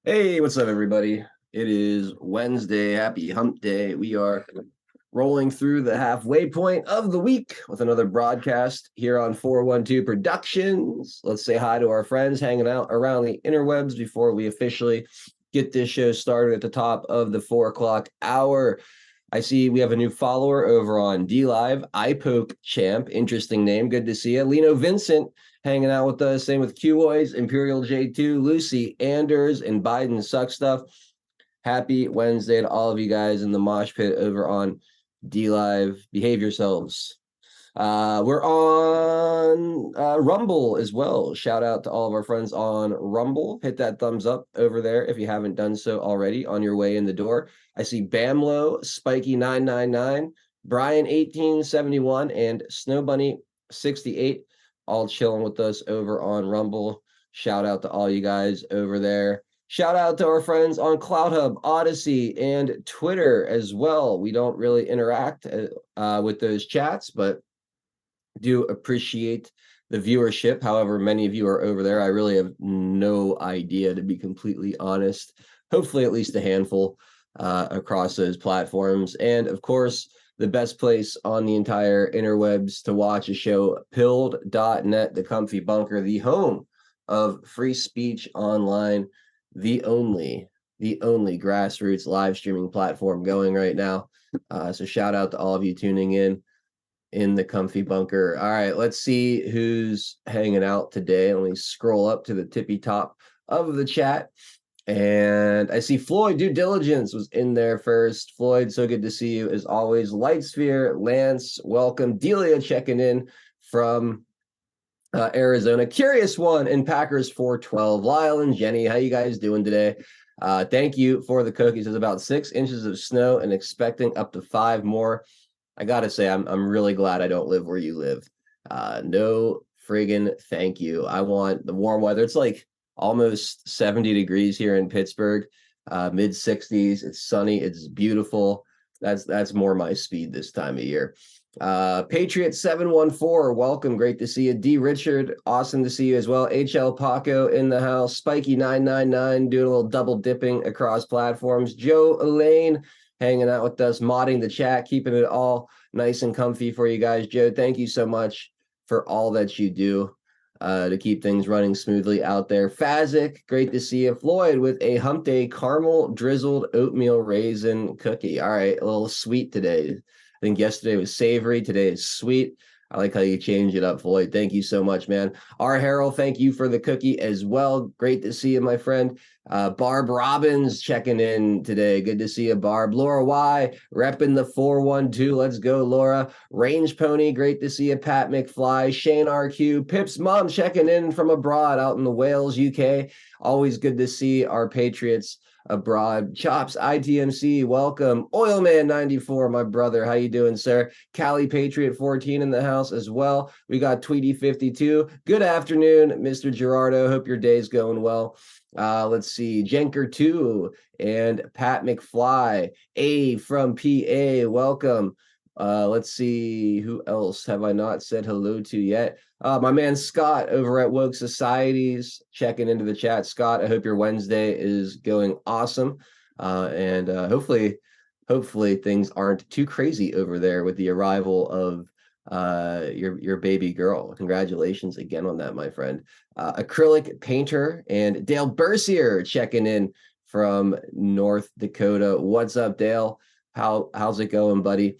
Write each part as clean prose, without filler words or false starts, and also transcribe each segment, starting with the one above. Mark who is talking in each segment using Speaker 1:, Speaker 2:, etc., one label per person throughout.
Speaker 1: Hey, what's up, everybody? It is Wednesday. Happy hump day. We are rolling through the halfway point of the week with another broadcast here on 412 Productions. Let's say hi to our friends hanging out around the interwebs before we officially get this show started at the top of the 4 o'clock hour. I see we have a new follower over on D Live, iPoke Champ. Interesting name. Good to see you. Lino Vincent hanging out with us. Same with Q-Boys, Imperial J2, Lucy Anders, and Biden Suck Stuff. Happy Wednesday to all of you guys in the mosh pit over on D Live. Behave yourselves. We're on Rumble as well. Shout out to all of our friends on Rumble. Hit that thumbs up over there if you haven't done so already on your way in the door. I see Bamlo, Spiky999, Brian1871, and Snow Bunny 68 all chilling with us over on Rumble. Shout out to all you guys over there. Shout out to our friends on CloudHub, Odyssey, and Twitter as well. We don't really interact with those chats, but do appreciate the viewership. However, many of you are over there. I really have no idea, to be completely honest. Hopefully, at least a handful across those platforms. And of course, the best place on the entire interwebs to watch a show, pilled.net, the comfy bunker, the home of free speech online, the only grassroots live streaming platform going right now. So shout out to all of you tuning in the comfy bunker. All right, let's see who's hanging out today. Let me scroll up to the tippy top of the chat. And I see Floyd Due Diligence was in there first. Floyd, so good to see you as always. Lightsphere, Lance, welcome. Delia checking in from Arizona. Curious One in Packers 412. Lyle and Jenny, how you guys doing today? Thank you for the cookies. There's about 6 inches of snow and expecting up to 5 more. I gotta say, I'm really glad I don't live where you live. No friggin' thank you. I want the warm weather. It's like almost 70 degrees here in Pittsburgh, mid 60s. It's sunny. It's beautiful. That's more my speed this time of year. Patriot 714, welcome. Great to see you. D Richard, awesome to see you as well. HL Paco in the house. Spiky 999 doing a little double dipping across platforms. Joe Elaine hanging out with us, modding the chat, keeping it all nice and comfy for you guys. Joe, thank you so much for all that you do to keep things running smoothly out there. Fazic, great to see you. Floyd with a hump day caramel drizzled oatmeal raisin cookie. All right, a little sweet today. I think yesterday was savory. Today is sweet. I like how you change it up, Floyd. Thank you so much, man. R. Harrell, thank you for the cookie as well. Great to see you, my friend. Barb Robbins checking in today. Good to see you, Barb. Laura Y, repping the 412. Let's go, Laura. Range Pony, great to see you. Pat McFly. Shane RQ. Pip's mom checking in from abroad out in the Wales, UK. Always good to see our Patriots abroad. Chops ITMC, welcome. Oilman 94, my brother, how you doing, sir? Cali Patriot 14 in the house as well. We got Tweety 52. Good afternoon, Mr. Gerardo. Hope your day's going well. Let's see, Jenker 2 and Pat McFly. A from PA, welcome. Let's see, who else have I not said hello to yet? My man Scott over at Woke Societies checking into the chat. Scott, I hope your Wednesday is going awesome. And hopefully things aren't too crazy over there with the arrival of your baby girl. Congratulations again on that, my friend. Acrylic Painter and Dale Bercier checking in from North Dakota. What's up, Dale? How's it going, buddy?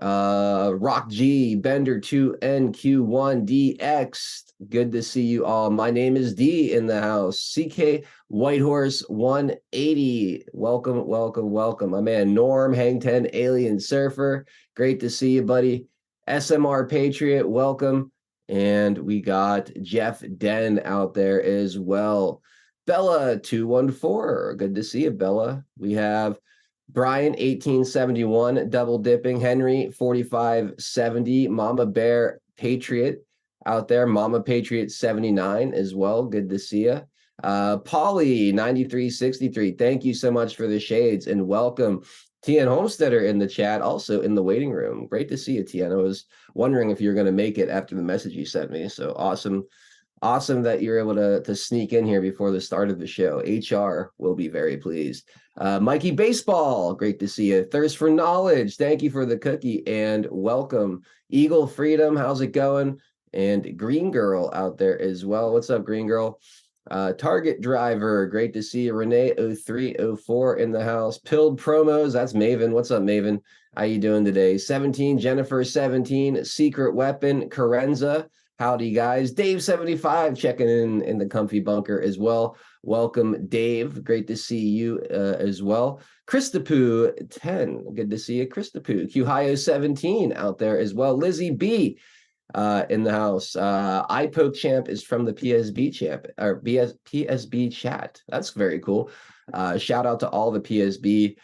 Speaker 1: Rock G, Bender 2NQ1DX. Good to see you all. My name is D in the house. CK Whitehorse 180. Welcome, welcome, welcome. My man Norm, Hang 10, Alien Surfer. Great to see you, buddy. SMR Patriot, welcome. And we got Jeff Den out there as well. Bella 214. Good to see you, Bella. We have Brian 1871 double dipping, Henry 4570, Mama Bear Patriot out there, Mama Patriot 79 as well. Good to see you. Polly 9363. Thank you so much for the shades and welcome. Tien Homesteader in the chat, also in the waiting room. Great to see you, Tien. I was wondering if you were going to make it after the message you sent me. So awesome Awesome that you're able to sneak in here before the start of the show. HR will be very pleased. Mikey Baseball, great to see you. Thirst for Knowledge, thank you for the cookie and welcome. Eagle Freedom, how's it going? And Green Girl out there as well. What's up, Green Girl? Target Driver, great to see you. Renee 0304 in the house. Pilled Promos, that's Maven. What's up, Maven? How you doing today? 17, Jennifer 17, Secret Weapon, Carenza. Howdy, guys. Dave 75 checking in the comfy bunker as well. Welcome, Dave. Great to see you as well. Christopoo 10. Good to see you, Christopoo. Qhio 17 out there as well. Lizzie B in the house. iPoke Champ is from the PSB champ or PSB chat. That's very cool. Shout out to all the PSB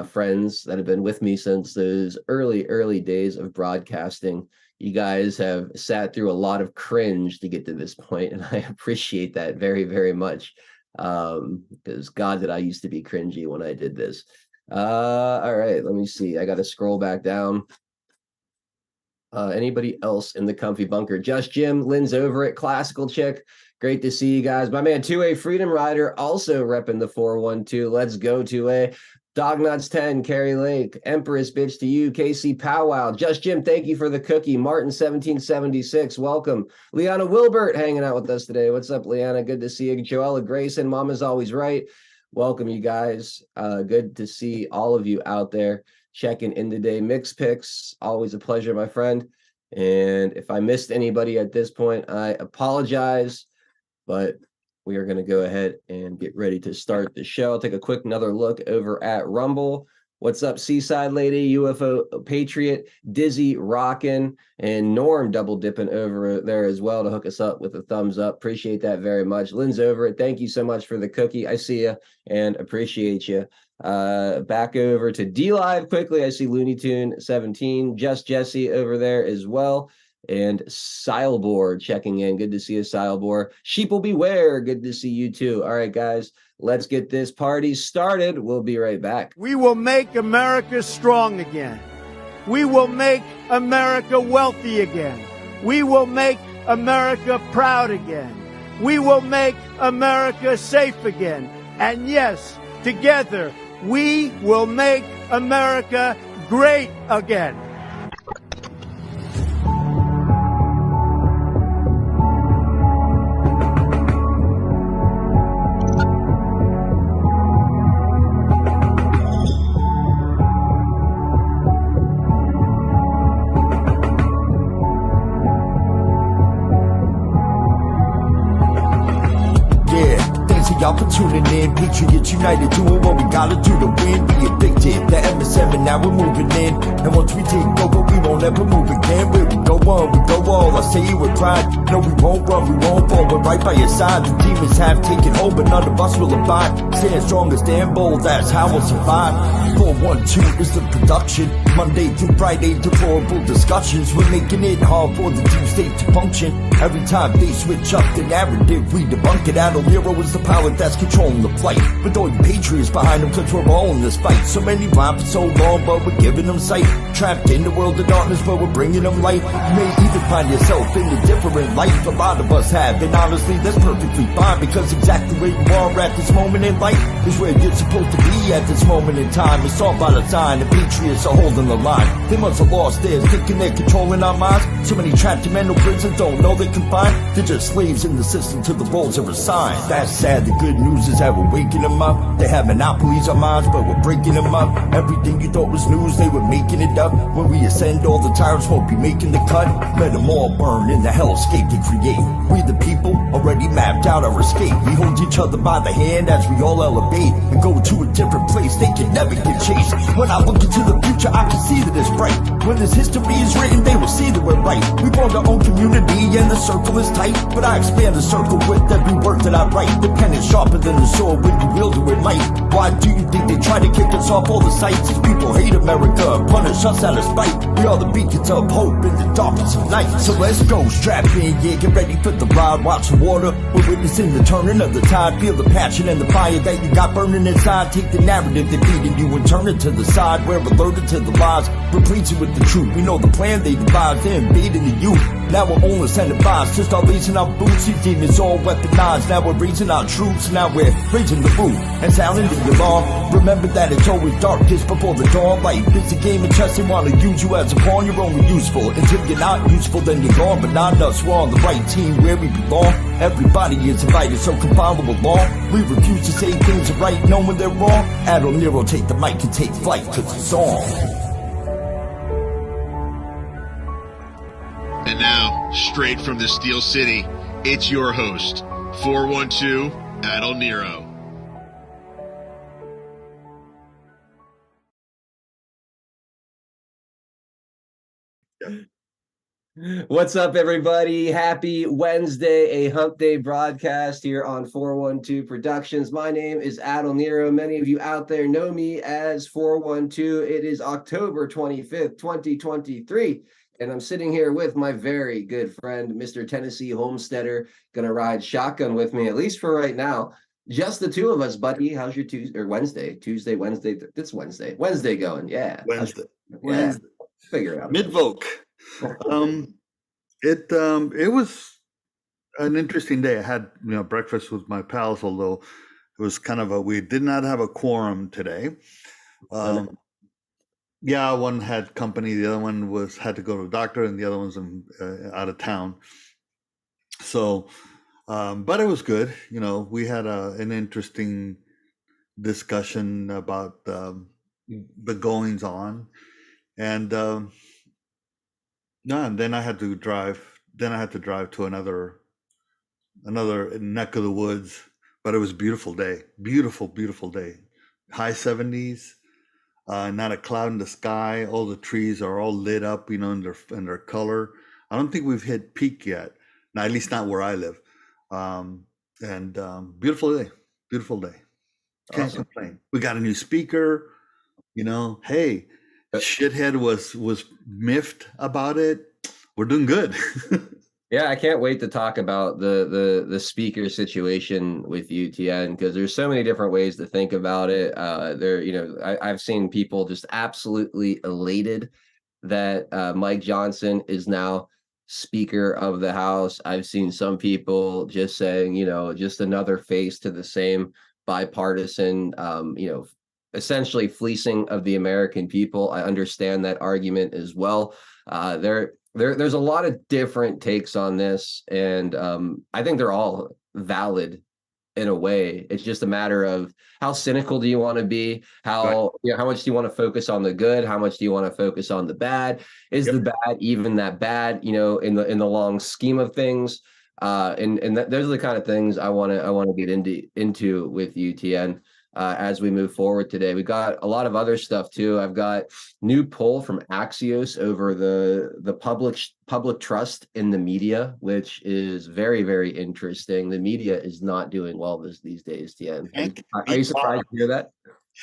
Speaker 1: friends that have been with me since those early days of broadcasting. You guys have sat through a lot of cringe to get to this point, and I appreciate that very, very much. Because God, did I used to be cringy when I did this. All right, let me see. I got to scroll back down. Anybody else in the comfy bunker? Just Jim, Lynn's over it. Classical Chick. Great to see you guys. My man, 2A Freedom Rider, also repping the 412. Let's go, 2A. Dognuts 10, Carrie Lake, Empress bitch to you, Casey Powwow, Just Jim, thank you for the cookie, Martin 1776, welcome. Liana Wilbert hanging out with us today. What's up, Liana? Good to see you. Joella Grayson, Mama's always right. Welcome, you guys. Good to see all of you out there checking in today. Mix Picks, always a pleasure, my friend. And if I missed anybody at this point, I apologize, but we are going to go ahead and get ready to start the show. I'll take a quick another look over at Rumble. What's up, Seaside Lady, UFO Patriot, Dizzy Rockin', and Norm double dipping over there as well to hook us up with a thumbs up. Appreciate that very much. Lynn's over it. Thank you so much for the cookie. I see you and appreciate you. Back over to D Live quickly. I see Looney Tune 17, Just Jesse over there as well. And Silebor checking in. Good to see you, Silebor. Sheep will beware. Good to see you too. All right, guys, let's get this party started. We'll be right back.
Speaker 2: We will make America strong again. We will make America wealthy again. We will make America proud again. We will make America safe again. And yes, together, we will make America great again.
Speaker 3: Y'all for tuning in, Patriots United, doing what we gotta do to win. Be addicted, the MS7, now we're moving in. And once we take over, we won't ever move again. Where we go on, we go all, I say it with pride. No, we won't run, we won't fall, we're right by your side. The demons have taken hold, but none of us will abide. Stand strong and stand bold, that's how we'll survive. 412 is the production, Monday through Friday, deplorable discussions. We're making it hard for the deep state to function. Every time they switch up the narrative, we debunk it. Adult hero is the power that's controlling the fight. With all the patriots behind them, cause we're all in this fight. So many rhyme for so long, but we're giving them sight. Trapped in the world of darkness, but we're bringing them light. You may even find yourself in a different life. A lot of us have, and honestly, that's perfectly fine. Because exactly where you are at this moment in life is where you're supposed to be at this moment in time. It's all by design, the patriots are holding the line. They must have lost theirs, thinking they're controlling our minds. So many trapped in mental prisons don't know they're confined. They're just slaves in the system till the roles are assigned. That's sad, the good news is that we're waking them up. They have monopolies on minds, but we're breaking them up. Everything you thought was news, they were making it up. When we ascend, all the tyrants won't be making the cut. Let them all burn in the hellscape they create. We the people already mapped out our escape. We hold each other by the hand as we all elevate and go to a different place. They can never get chased. When I look into the future, I can see that it's bright. When this history is written, they will see that we're right. We formed our own community and the circle is tight, but I expand the circle with every word that I write. The pen is sharper than the sword when you wield it with might. Why do you think they try to kick us off all the sights? These people hate America, punish us out of spite. We are the beacons of hope in the darkness of night. So let's go, strap in, yeah, get ready for the ride. Watch the water, we're witnessing the turning of the tide. Feel the passion and the fire that you got burning inside. Take the narrative they're feeding you and turn it to the side. We're alerted to the lies, replacing with the truth. We know the plan they devised, they're invading the youth. Now we're only incentivized to start lacing our boots. These demons all weaponized. Now we're raising our troops. Now we're raising the roof and sounding the alarm. Remember that it's always darkest before the dawn. Life is a game of chess. They want to use you as a pawn. You're only useful until you're not useful, then you're gone. But not us. We're on the right team where we belong. Everybody is invited, so come follow along. We refuse to say things are right, knowing they're wrong. Admiral Nero, take the mic and take flight, 'cause it's on.
Speaker 4: And now, straight from the Steel City, it's your host, 412 Admiral Nero.
Speaker 1: What's up, everybody? Happy Wednesday, a hump day broadcast here on 412 Productions. My name is Admiral Nero. Many of you out there know me as 412. It is October 25th, 2023. And I'm sitting here with my very good friend, Mr. Tennessee Homesteader, gonna ride shotgun with me, at least for right now. Just the two of us, buddy. How's your Tuesday or Wednesday? Wednesday. It's Wednesday. Wednesday going, yeah.
Speaker 5: Wednesday.
Speaker 1: Figure it out.
Speaker 5: Mid-voke. It was an interesting day. I had breakfast with my pals, although it was kind of we did not have a quorum today. Yeah, one had company, the other one had to go to the doctor, and the other one's out of town. So, but it was good. We had an interesting discussion about the goings on, and and then I had to drive. Then I had to drive to another neck of the woods. But it was a beautiful day. Beautiful, beautiful day. High 70s. Not a cloud in the sky. All the trees are all lit up, in their color. I don't think we've hit peak yet. Now, at least not where I live. Beautiful day. Beautiful day. Can't
Speaker 1: Awesome.
Speaker 5: complain. We got a new speaker. Hey, shithead was miffed about it. We're doing good.
Speaker 1: Yeah, I can't wait to talk about the speaker situation with UTN, because there's so many different ways to think about it. I've seen people just absolutely elated that Mike Johnson is now Speaker of the House. I've seen some people just saying, just another face to the same bipartisan, essentially fleecing of the American people. I understand that argument as well. There's a lot of different takes on this, and I think they're all valid in a way. It's just a matter of how cynical do you want to be? How much do you want to focus on the good? How much do you want to focus on the bad? Is the bad even that bad? In the long scheme of things. Those are the kind of things I want to get into with UTN. As we move forward today. We got a lot of other stuff too. I've got new poll from Axios over the public trust in the media, which is very, very interesting. The media is not doing well these days, TN. Are you surprised to hear that?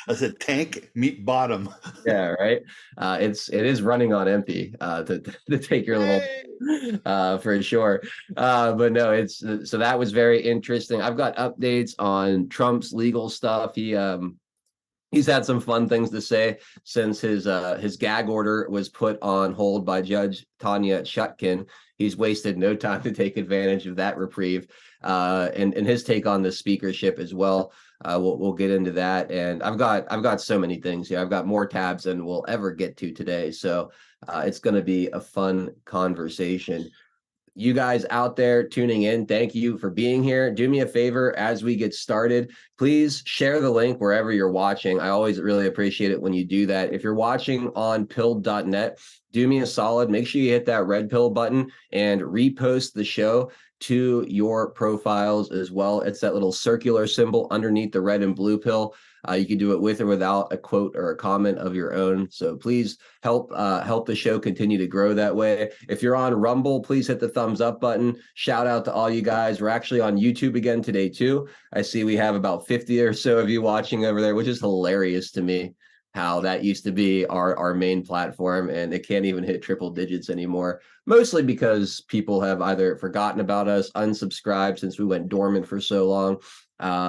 Speaker 5: I said tank, meet bottom.
Speaker 1: Yeah, right. It is running on empty to take your little for sure. But no, so that was very interesting. I've got updates on Trump's legal stuff. He's had some fun things to say since his gag order was put on hold by Judge Tanya Chutkin. He's wasted no time to take advantage of that reprieve, and his take on the speakership as well. We'll get into that, and I've got so many things here. I've got more tabs than we'll ever get to today, so it's going to be a fun conversation. You guys out there tuning in, thank you for being here. Do me a favor as we get started. Please share the link wherever you're watching. I always really appreciate it when you do that. If you're watching on pilled.net, do me a solid. Make sure you hit that red pill button and repost the show to your profiles as well. It's that little circular symbol underneath the red and blue pill. You can do it with or without a quote or a comment of your own. So please help the show continue to grow that way. If you're on Rumble, please hit the thumbs up button. Shout out to all you guys. We're actually on YouTube again today too. I see we have about 50 or so of you watching over there, which is hilarious to me, how that used to be our main platform, and it can't even hit triple digits anymore, mostly because people have either forgotten about us, unsubscribed since we went dormant for so long,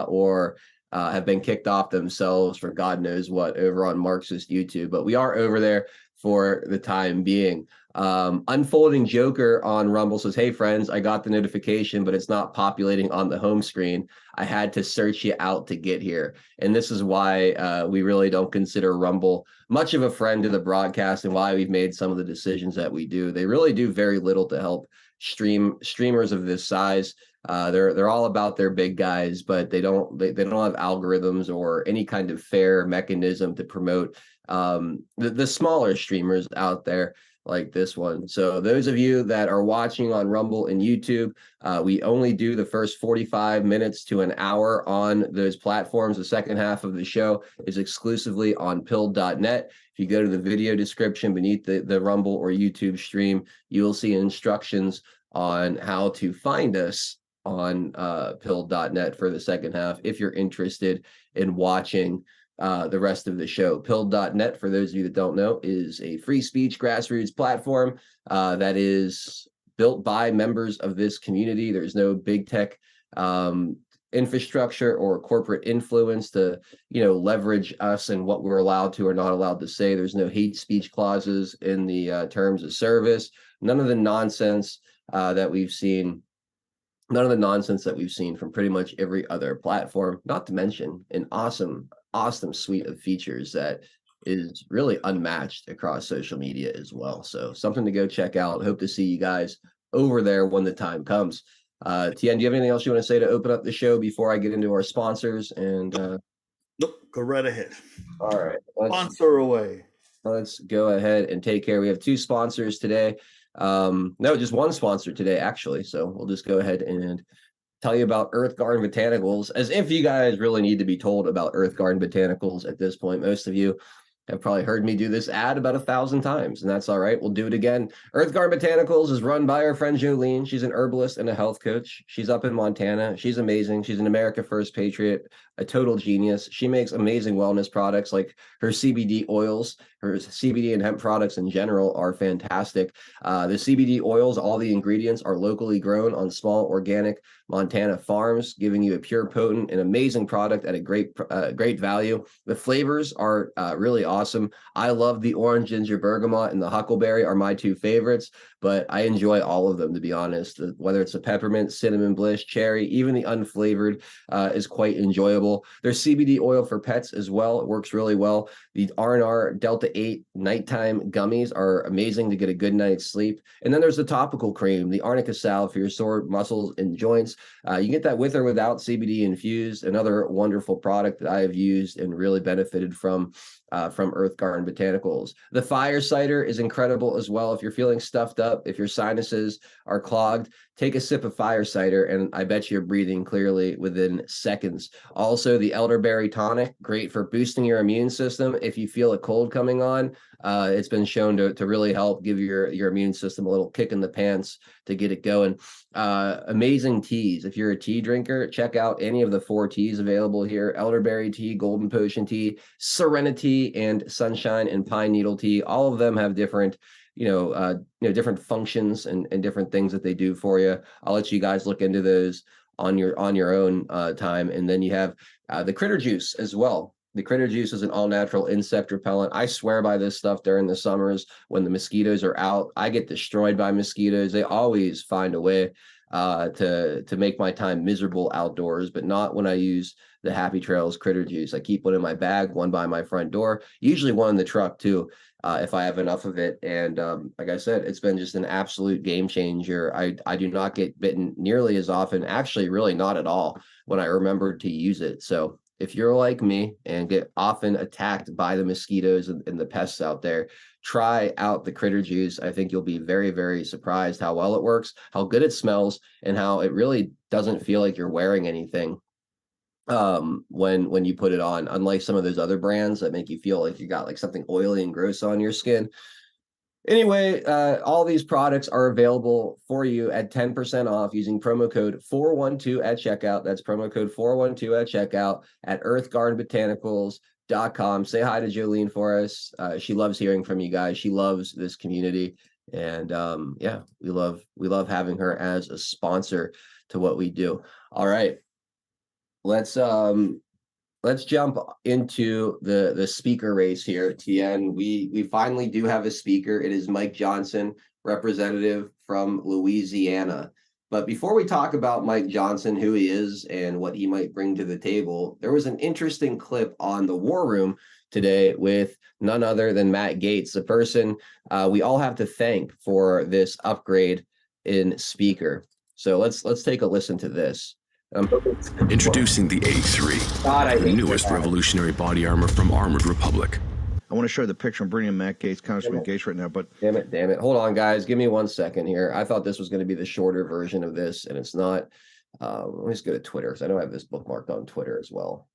Speaker 1: or have been kicked off themselves for God knows what over on Marxist YouTube. But we are over there for the time being. Unfolding Joker on Rumble says, hey friends, I got the notification, but it's not populating on the home screen. I had to search you out to get here. And this is why we really don't consider Rumble much of a friend to the broadcast, and why we've made some of the decisions that we do. They really do very little to help streamers of this size. They're all about their big guys, but they don't have algorithms or any kind of fair mechanism to promote the smaller streamers out there like this one. So those of you that are watching on Rumble and YouTube, we only do the first 45 minutes to an hour on those platforms. The second half of the show is exclusively on pilled.net. If you go to the video description beneath the Rumble or YouTube stream, you will see instructions on how to find us on pilled.net for the second half if you're interested in watching the rest of the show. Pilled.net, for those of you that don't know, is a free speech grassroots platform that is built by members of this community. There's no big tech infrastructure or corporate influence to, leverage us and what we're allowed to or not allowed to say. There's no hate speech clauses in the terms of service. None of the nonsense that we've seen. None of the nonsense that we've seen from pretty much every other platform, not to mention an awesome suite of features that is really unmatched across social media as well. So something to go check out. Hope to see you guys over there when the time comes. Tien, do you have anything else you want to say to open up the show before I get into our sponsors? And
Speaker 5: Nope, go right ahead.
Speaker 1: All right.
Speaker 5: Sponsor away.
Speaker 1: Let's go ahead and take care. We have two sponsors today. No, just one sponsor today, actually. So we'll just go ahead and tell you about Earth Garden Botanicals, as if you guys really need to be told about Earth Garden Botanicals at this point. Most of you have probably heard me do this ad about 1,000 times, and that's all right. We'll do it again. Earth Garden Botanicals is run by our friend Jolene. She's an herbalist and a health coach. She's up in Montana. She's amazing. She's an America First patriot, a total genius. She makes amazing wellness products, like her CBD oils. Her CBD and hemp products in general are fantastic. The CBD oils, all the ingredients are locally grown on small organic Montana farms, giving you a pure, potent, and amazing product at a great value. The flavors are really awesome. I love the orange ginger bergamot and the huckleberry are my two favorites, but I enjoy all of them, to be honest. Whether it's a peppermint, cinnamon bliss, cherry, even the unflavored is quite enjoyable. There's CBD oil for pets as well. It works really well. The R&R Delta 8 nighttime gummies are amazing to get a good night's sleep. And then there's the topical cream, the arnica salve for your sore muscles and joints. You can get that with or without CBD infused. Another wonderful product that I have used and really benefited from Earth Garden Botanicals. The fire cider is incredible as well. If you're feeling stuffed up, if your sinuses are clogged, take a sip of fire cider, and I bet you're breathing clearly within seconds. Also, the elderberry tonic, great for boosting your immune system. If you feel a cold coming on, it's been shown to really help give your immune system a little kick in the pants to get it going. Amazing teas. If you're a tea drinker, check out any of the 4 teas available here: elderberry tea, golden potion tea, serenity, and sunshine and pine needle tea. All of them have different different functions and different things that they do for you. I'll let you guys look into those on your own time. And then you have the critter juice as well. The critter juice is an all-natural insect repellent. I swear by this stuff during the summers when the mosquitoes are out. I get destroyed by mosquitoes. They always find a way to make my time miserable outdoors, but not when I use the Happy Trails critter juice. I keep one in my bag, one by my front door, usually one in the truck too, if I have enough of it. And like I said, it's been just an absolute game changer. I do not get bitten nearly as often, actually really not at all, when I remember to use it. So if you're like me and get often attacked by the mosquitoes and the pests out there, try out the critter juice. I think you'll be very, very surprised how well it works, how good it smells, and how it really doesn't feel like you're wearing anything. when you put it on, unlike some of those other brands that make you feel like you got like something oily and gross on your skin. Anyway, all these products are available for you at 10% off using promo code 412 at checkout. That's promo code 412 at checkout at earthgardenbotanicals.com. Say hi to Jolene for us. She loves hearing from you guys. She loves this community. And yeah, we love having her as a sponsor to what we do. All right. Let's jump into the speaker race here, Tien. We finally do have a speaker. It is Mike Johnson, representative from Louisiana. But before we talk about Mike Johnson, who he is and what he might bring to the table, there was an interesting clip on the War Room today with none other than Matt Gaetz, the person we all have to thank for this upgrade in speaker. So let's take a listen to this.
Speaker 6: Introducing the A3, the newest revolutionary body armor from Armored Republic.
Speaker 7: I want to show the picture. I'm bringing Matt Gaetz, Congressman Gaetz right now, but...
Speaker 1: Damn it. Hold on, guys. Give me 1 second here. I thought this was going to be the shorter version of this, and it's not. Let me just go to Twitter, because I know I have this bookmarked on Twitter as well.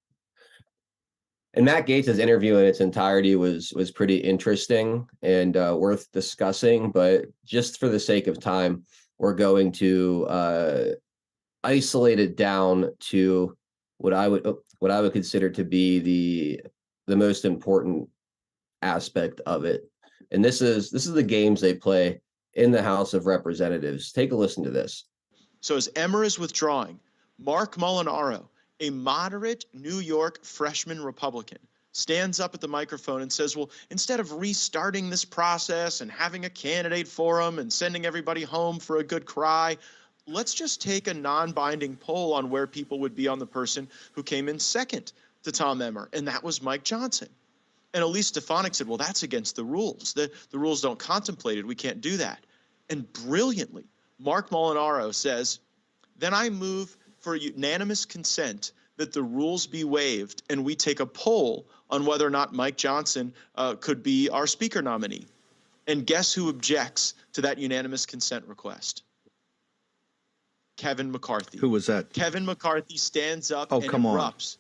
Speaker 1: And Matt Gaetz' interview in its entirety was pretty interesting and worth discussing, but just for the sake of time, we're going to isolate it down to what I would consider to be the most important aspect of it. And this is the games they play in the House of Representatives. Take a listen to this.
Speaker 8: So as Emmer is withdrawing, Mark Molinaro, a moderate New York freshman Republican, stands up at the microphone and says, well, instead of restarting this process and having a candidate forum and sending everybody home for a good cry, let's just take a non-binding poll on where people would be on the person who came in second to Tom Emmer, and that was Mike Johnson. And Elise Stefanik said, well, that's against the rules. The rules don't contemplate it. We can't do that. And brilliantly, Mark Molinaro says, then I move for unanimous consent that the rules be waived and we take a poll on whether or not Mike Johnson could be our speaker nominee. And guess who objects to that unanimous consent request? Kevin McCarthy.
Speaker 7: Who was that?
Speaker 8: Kevin McCarthy stands up and erupts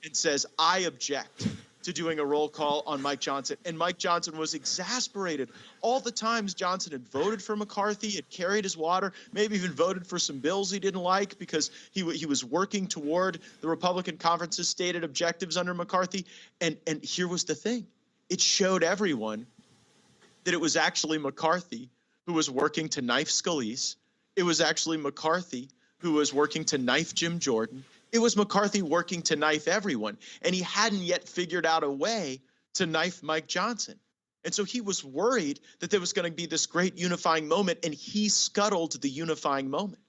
Speaker 8: and says, I object to doing a roll call on Mike Johnson. And Mike Johnson was exasperated. All the times Johnson had voted for McCarthy, had carried his water, maybe even voted for some bills he didn't like because he was working toward the Republican conference's stated objectives under McCarthy. And here was the thing. It showed everyone that it was actually McCarthy who was working to knife Scalise. It was actually McCarthy who was working to knife Jim Jordan. It was McCarthy working to knife everyone. And he hadn't yet figured out a way to knife Mike Johnson. And so he was worried that there was going to be this great unifying moment, and he scuttled the unifying moment.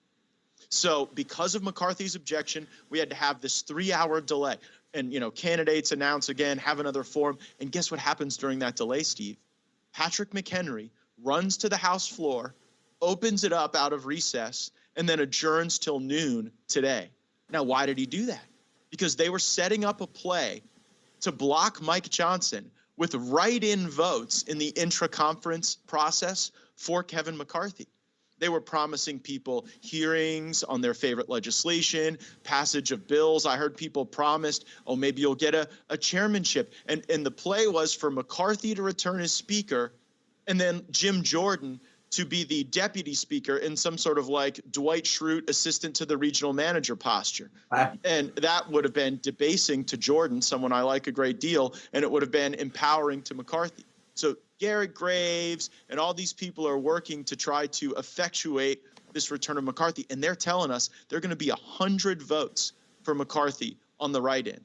Speaker 8: So because of McCarthy's objection, we had to have this 3-hour delay. And, candidates announce again, have another forum. And guess what happens during that delay, Steve? Patrick McHenry runs to the House floor, opens it up out of recess, and then adjourns till noon today. Now, why did he do that? Because they were setting up a play to block Mike Johnson with write-in votes in the intra-conference process for Kevin McCarthy. They were promising people hearings on their favorite legislation, passage of bills. I heard people promised, maybe you'll get a chairmanship. And the play was for McCarthy to return as speaker and then Jim Jordan to be the deputy speaker in some sort of like Dwight Schrute assistant to the regional manager posture. And that would have been debasing to Jordan, someone I like a great deal, and it would have been empowering to McCarthy. So Garrett Graves and all these people are working to try to effectuate this return of McCarthy. And they're telling us they're going to be 100 votes for McCarthy on the write-in.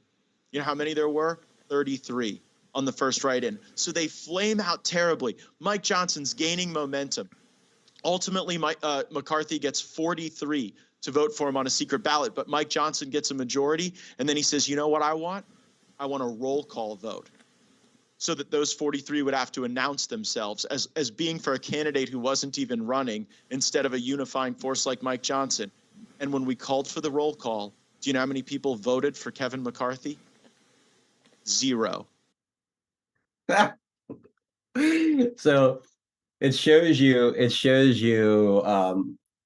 Speaker 8: You know how many there were? 33 on the first write-in. So they flame out terribly. Mike Johnson's gaining momentum. Ultimately, McCarthy gets 43 to vote for him on a secret ballot, but Mike Johnson gets a majority. And then he says, you know what I want? I want a roll call vote, so that those 43 would have to announce themselves as being for a candidate who wasn't even running instead of a unifying force like Mike Johnson. And when we called for the roll call, do you know how many people voted for Kevin McCarthy? 0.
Speaker 1: So it shows you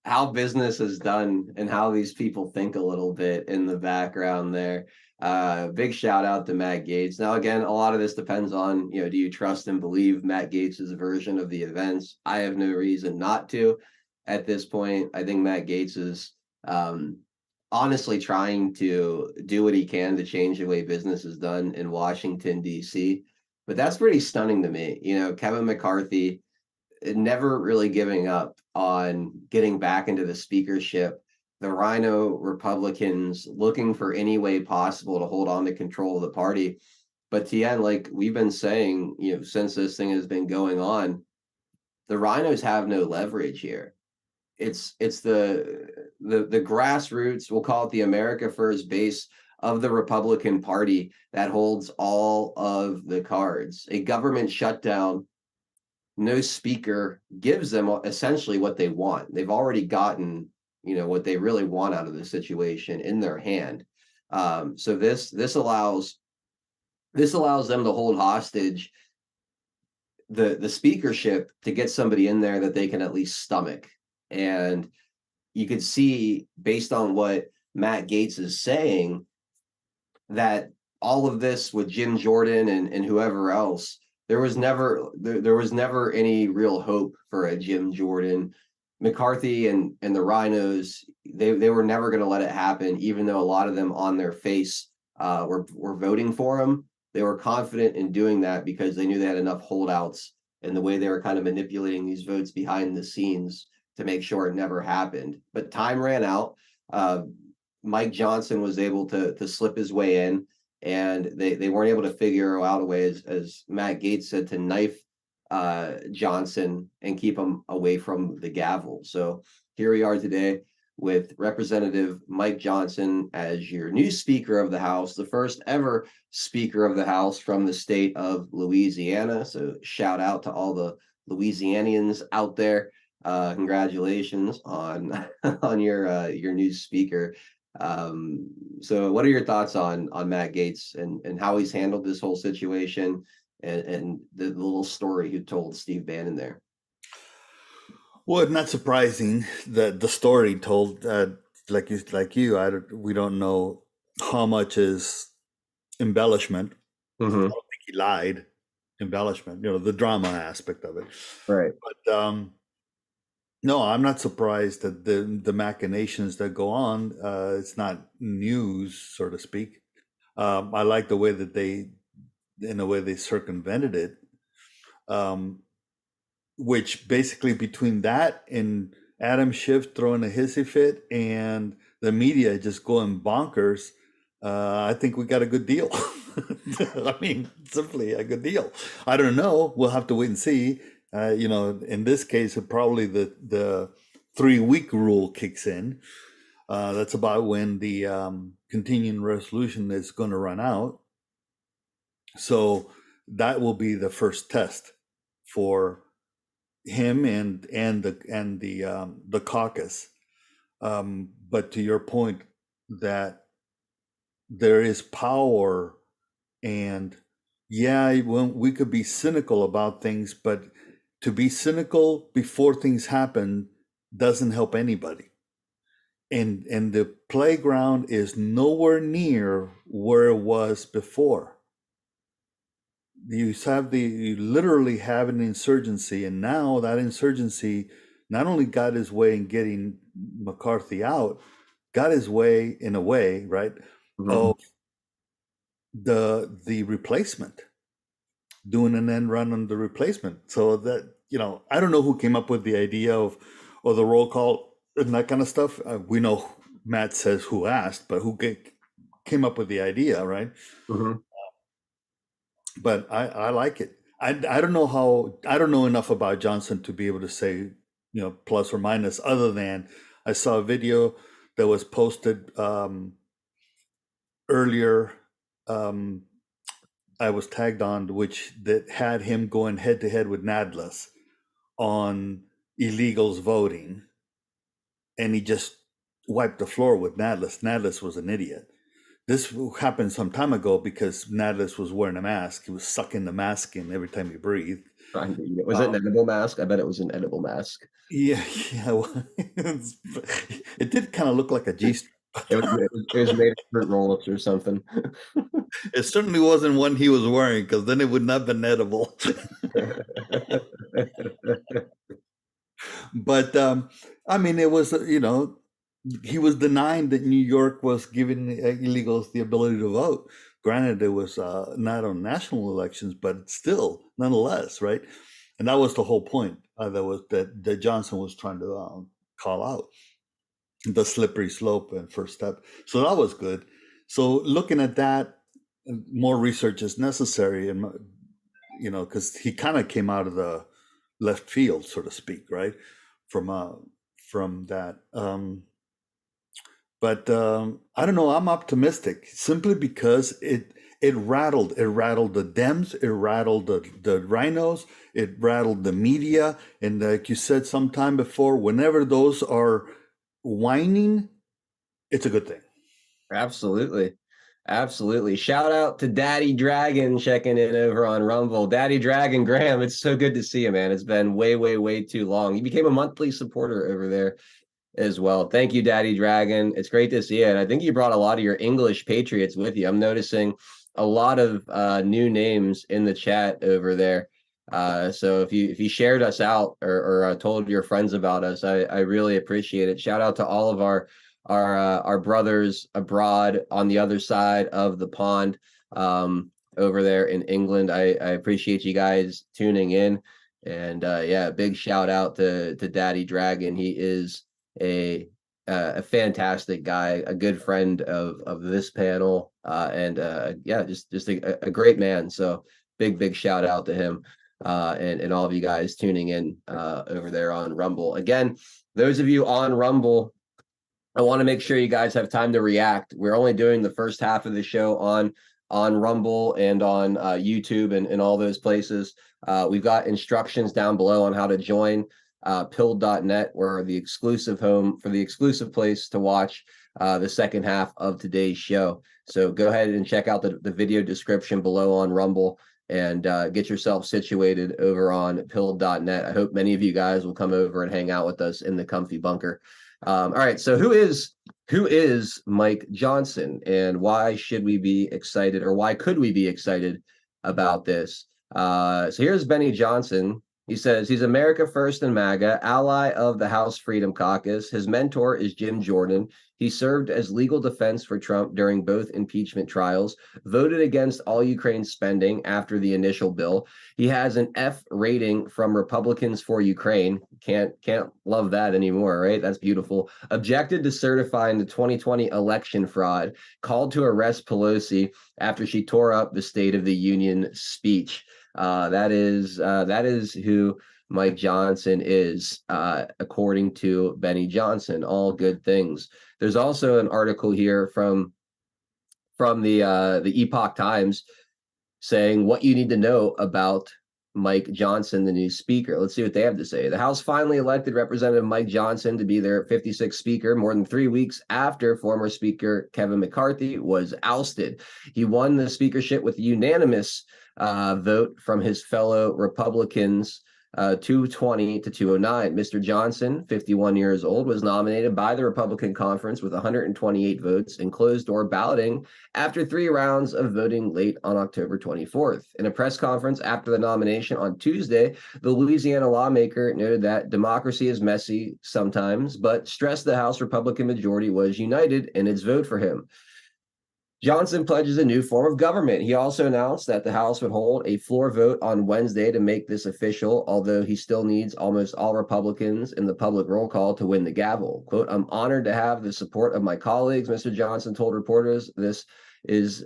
Speaker 1: how business is done and how these people think a little bit in the background there. Big shout out to Matt Gaetz. Now, again, a lot of this depends on, do you trust and believe Matt Gaetz's version of the events? I have no reason not to at this point. I think Matt Gaetz is honestly trying to do what he can to change the way business is done in Washington, D.C. But that's pretty stunning to me. Kevin McCarthy never really giving up on getting back into the speakership. The Rhino Republicans looking for any way possible to hold on to control of the party. But Tien, like we've been saying, since this thing has been going on, the Rhinos have no leverage here. It's the grassroots, we'll call it the America First base of the Republican Party that holds all of the cards. A government shutdown, no speaker, gives them essentially what they want. They've already gotten, what they really want out of the situation in their hand. So this allows them to hold hostage the speakership to get somebody in there that they can at least stomach. And you could see, based on what Matt Gaetz is saying, that all of this with Jim Jordan and whoever else, there was never any real hope for a Jim Jordan. McCarthy and the Rhinos, they were never going to let it happen, even though a lot of them on their face were voting for him. They were confident in doing that because they knew they had enough holdouts, and the way they were kind of manipulating these votes behind the scenes to make sure it never happened. But time ran out. Mike Johnson was able to slip his way in, and they weren't able to figure out a way, as Matt Gaetz said, to knife Johnson and keep him away from the gavel. So here we are today with Representative Mike Johnson as your new Speaker of the House, the first ever Speaker of the House from the state of Louisiana. So shout out to all the Louisianians out there. Congratulations on on your new Speaker. So what are your thoughts on Matt Gaetz and how he's handled this whole situation and the little story he told Steve Bannon there?
Speaker 5: Well, it's not surprising that the story told, we don't know how much is embellishment. I don't think he lied. Embellishment, the drama aspect of it.
Speaker 1: Right.
Speaker 5: But no, I'm not surprised that the machinations that go on, it's not news, so to speak. I like the way that they circumvented it. Which basically, between that and Adam Schiff throwing a hissy fit and the media just going bonkers, I think we got a good deal. I mean, simply a good deal. I don't know. We'll have to wait and see. In this case, probably the 3-week rule kicks in. That's about when the continuing resolution is going to run out. So that will be the first test for him and the caucus. But to your point, that there is power, and we could be cynical about things, but to be cynical before things happen doesn't help anybody. And the playground is nowhere near where it was before. You literally have an insurgency, and now that insurgency not only got his way in getting McCarthy out, got his way in a way, right, of the replacement, doing an end run on the replacement. So that, I don't know who came up with the idea of the roll call and that kind of stuff. We know Matt says who asked, but who came up with the idea, right? But I like it. I don't know enough about Johnson to be able to say, plus or minus, other than I saw a video that was posted earlier. I was tagged on, that had him going head to head with Nadler on illegals voting, and he just wiped the floor with Nadler. Nadler was an idiot. This happened some time ago because Natalis was wearing a mask. He was sucking the mask in every time he breathed.
Speaker 1: Was it an edible mask? I bet it was an edible mask.
Speaker 5: Yeah. It did kind of look like a G-string.
Speaker 1: It was made of fruit roll-ups or something.
Speaker 5: It certainly wasn't one he was wearing, because then it would not have been edible. But I mean, it was, he was denying that New York was giving illegals the ability to vote. Granted, it was not on national elections, but still, nonetheless, right? And that was the whole point that Johnson was trying to call out, the slippery slope and first step. So that was good. So looking at that, more research is necessary, and because he kind of came out of the left field, so to speak, right, from that. But I don't know. I'm optimistic simply because it rattled the Dems, it rattled the rhinos, it rattled the media, and like you said sometime before, whenever those are whining, it's a good thing.
Speaker 1: Absolutely. Shout out to Daddy Dragon checking in over on Rumble. Daddy Dragon Graham, it's so good to see you, man. It's been way too long. You became a monthly supporter over there as well. Thank you, Daddy Dragon. It's great to see you. And I think you brought a lot of your English Patriots with you. I'm noticing a lot of new names in the chat over there. So if you shared us out or told your friends about us, I really appreciate it. Shout out to all of our brothers abroad on the other side of the pond over there in England. I appreciate you guys tuning in. And big shout out to Daddy Dragon. He is a fantastic guy, a good friend of this panel, and just a great man. So big shout out to him and all of you guys tuning in over there on Rumble. Again, those of you on Rumble, I want to make sure you guys have time to react. We're only doing the first half of the show on Rumble and on YouTube and all those places. We've got instructions down below on how to join pilled.net, where the exclusive home for the exclusive place to watch the second half of today's show. So go ahead and check out the video description below on Rumble and get yourself situated over on pilled.net. I hope many of you guys will come over and hang out with us in the comfy bunker. All right, so who is Mike Johnson, and why should we be excited, or why could we be excited about this? So here's Benny Johnson. He says he's America First and MAGA, ally of the House Freedom Caucus. His mentor is Jim Jordan. He served as legal defense for Trump during both impeachment trials, voted against all Ukraine spending after the initial bill. He has an F rating from Republicans for Ukraine. Can't love that anymore, right? That's beautiful. Objected to certifying the 2020 election fraud, called to arrest Pelosi after she tore up the State of the Union speech. That is who Mike Johnson is, according to Benny Johnson. All good things. There's also an article here from the Epoch Times saying what you need to know about Mike Johnson, the new speaker. Let's see what they have to say. The House finally elected Representative Mike Johnson to be their 56th speaker more than 3 weeks after former Speaker Kevin McCarthy was ousted. He won the speakership with unanimous vote from his fellow Republicans, 220 to 209. Mr. Johnson, 51 years old, was nominated by the Republican conference with 128 votes in closed-door balloting after 3 rounds of voting late on October 24th. In a press conference after the nomination on Tuesday, the Louisiana lawmaker noted that democracy is messy sometimes, but stressed the House Republican majority was united in its vote for him. Johnson pledges a new form of government. He also announced that the House would hold a floor vote on Wednesday to make this official, although he still needs almost all Republicans in the public roll call to win the gavel. Quote, "I'm honored to have the support of my colleagues," Mr. Johnson told reporters. "This is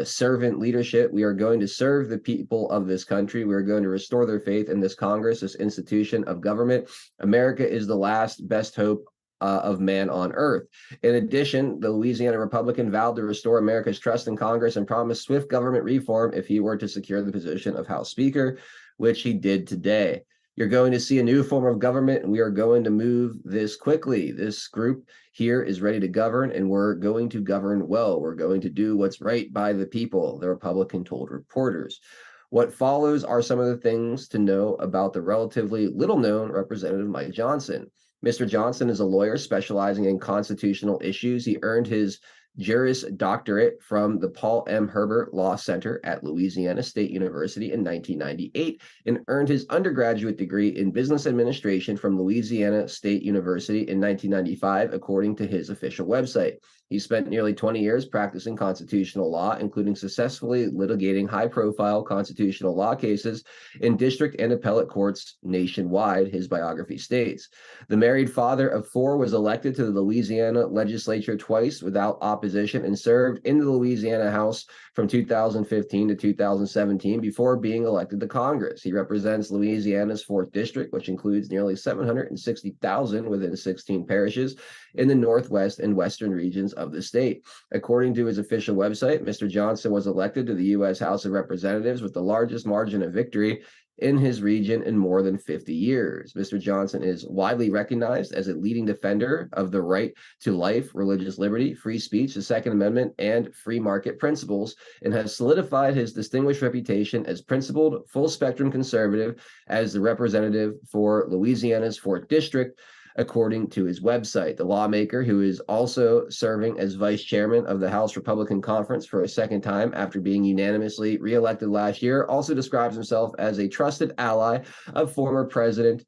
Speaker 1: servant leadership. We are going to serve the people of this country. We are going to restore their faith in this Congress, this institution of government. America is the last best hope of man on earth." In addition, the Louisiana Republican vowed to restore America's trust in Congress and promised swift government reform if he were to secure the position of House Speaker, which he did today. You're going to see a new form of government, and we are going to move this quickly. This group here is ready to govern, and we're going to govern well. We're going to do what's right by the people, the Republican told reporters. What follows are some of the things to know about the relatively little-known Representative Mike Johnson. Mr. Johnson is a lawyer specializing in constitutional issues. He earned his Juris Doctorate from the Paul M. Herbert Law Center at Louisiana State University in 1998 and earned his undergraduate degree in business administration from Louisiana State University in 1995, according to his official website. He spent nearly 20 years practicing constitutional law, including successfully litigating high-profile constitutional law cases in district and appellate courts nationwide, his biography states. The married father of four was elected to the Louisiana legislature twice without opposition and served in the Louisiana House from 2015 to 2017 before being elected to Congress. He represents Louisiana's 4th District, which includes nearly 760,000 within 16 parishes in the northwest and western regions of the state. According to his official website, Mr. Johnson was elected to the U.S. House of Representatives with the largest margin of victory in his region in more than 50 years. Mr. Johnson is widely recognized as a leading defender of the right to life, religious liberty, free speech, the Second Amendment, and free market principles, and has solidified his distinguished reputation as principled, full-spectrum conservative as the representative for Louisiana's 4th District, according to his website. The lawmaker, who is also serving as vice chairman of the House Republican Conference for a second time after being unanimously reelected last year, also describes himself as a trusted ally of former President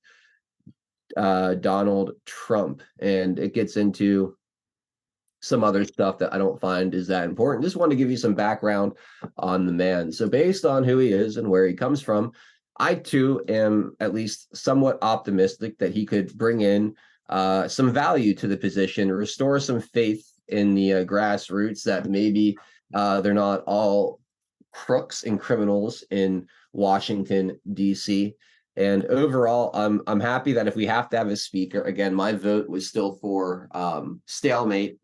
Speaker 1: Donald Trump. And it gets into some other stuff that I don't find is that important. Just want to give you some background on the man. So based on who he is and where he comes from, I too am at least somewhat optimistic that he could bring in some value to the position, restore some faith in the grassroots, that maybe they're not all crooks and criminals in Washington, D.C. And overall, I'm happy that if we have to have a speaker, again, my vote was still for stalemate